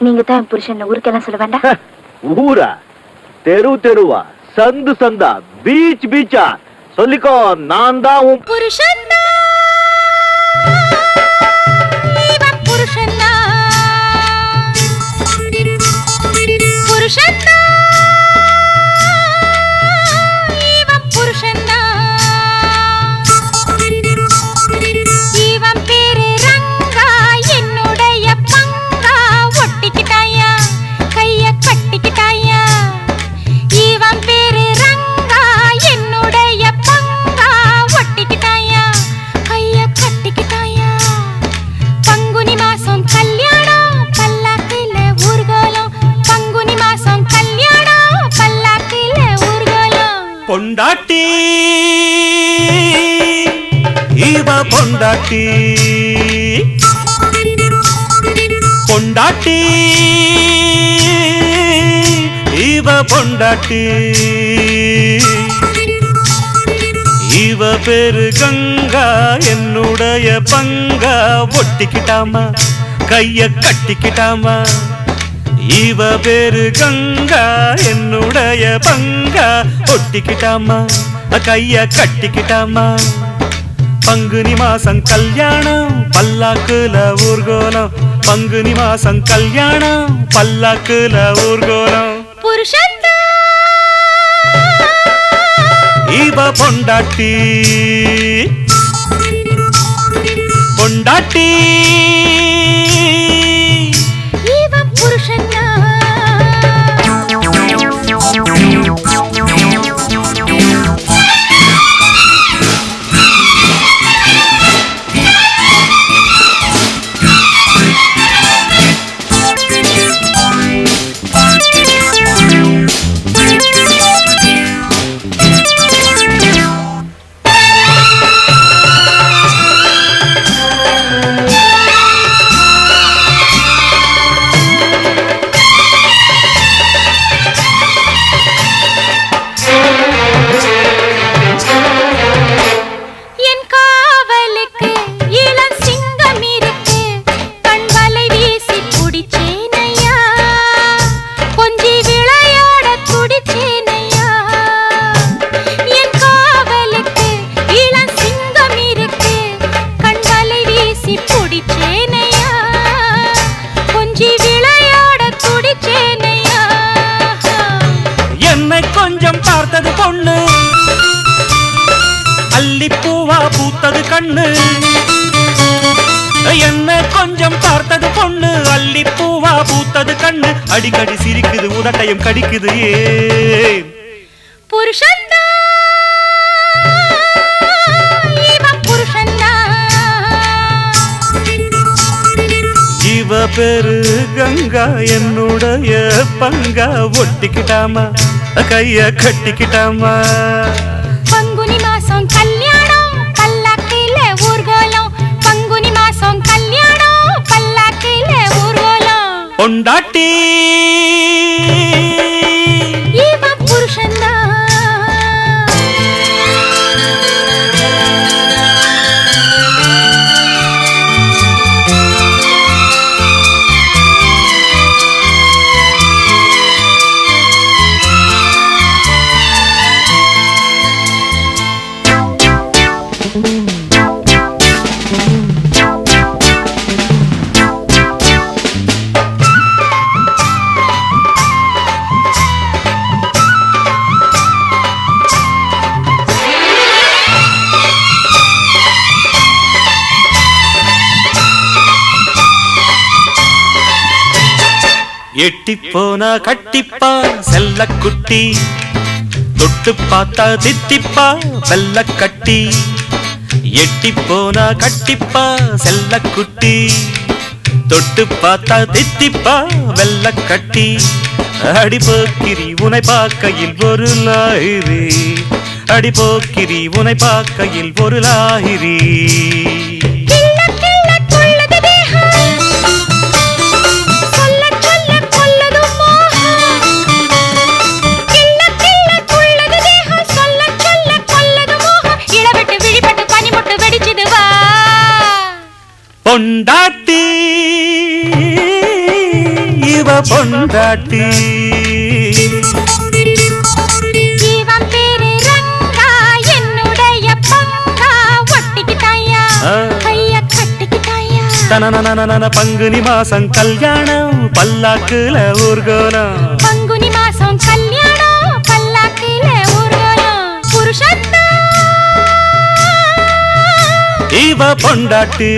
நீங்க தான் புருஷன் ஊருக்கெல்லாம் சொல்ல வேண்டாம். ஊரா? தெரு தெருவா, சந்து சந்தா, பீச் பீச்சா சொல்லிக்கோ. நான் தான் உன் புருஷன். பொண்டாட்டி இவ பொண்டாட்டி, பொண்டாட்டி இவ பொண்டாட்டி, இவ பேரு கங்கா என்னுடைய பங்கா, ஒட்டிக்கிட்டாமா கைய கட்டிக்கிட்டாமா. இவ பேரு கங்கா என்னுடைய பங்கா, ஒட்டிக்கிட்டாமா கைய கட்டிக்கிட்டாமா. பங்குனி மாசம் கல்யாணம் பல்லாக்குல ஊர்கோலம், பங்குனி மாசம் கல்யாணம் பல்லாக்குல ஊர்கோலம். புருஷன் இவ பொண்டாட்டி, பொண்டாட்டி கொஞ்சம் பார்த்தது பொண்ணு, அல்லிப்பூவா பூத்தது கண்ணு. என்ன கொஞ்சம் பார்த்தது பொண்ணு, அல்லிப்பூவா பூத்தது கண்ணு. அடிக்கடி சிரிக்குது, உதட்டையும் கடிக்குது. ஏன் புருஷன் இவ பேரு கங்கா என்னுடைய பங்கா, ஒட்டிக்கிட்டாமா கைய கட்டிக்கிட்டாமா. பங்குனி மாசம் கல்யாணம் பல்லாக்கில ஊர்கோலம், பங்குனி மாசம் கல்யாணம் பல்லாக்கில ஊர்கோலம். பொண்டாட்டி இவ புருஷன் எட்டி போனா கட்டிப்பா செல்ல குட்டி, தொட்டு பார்த்தா தித்திப்பா வெள்ள கட்டி. எட்டி போனா கட்டிப்பா செல்ல குட்டி, தொட்டு பார்த்தா தித்திப்பா வெள்ள கட்டி. அடிபோக்கிரி உனை பார்க்கையில் ஒரு லாயிரி, அடிபோக்கிரி உனை பார்க்கையில் ஒரு லாயிரி. பொண்டாட்டி பொண்டாட்டி இவன் பேரு ரங்கா என்னுடைய பங்கா ஒட்டிக்கிட்டாயா கைய கட்டிக்கிட்டாயா தனனனனன பங்குனி மாசம் கல்யாணம் பல்லாக்குல ஊர்கோலம் பங்குனி மாசம் கல்யாணம் பல்லாக்கில ஊர்வலம் புருஷன்தான் இவ பொண்டாட்டி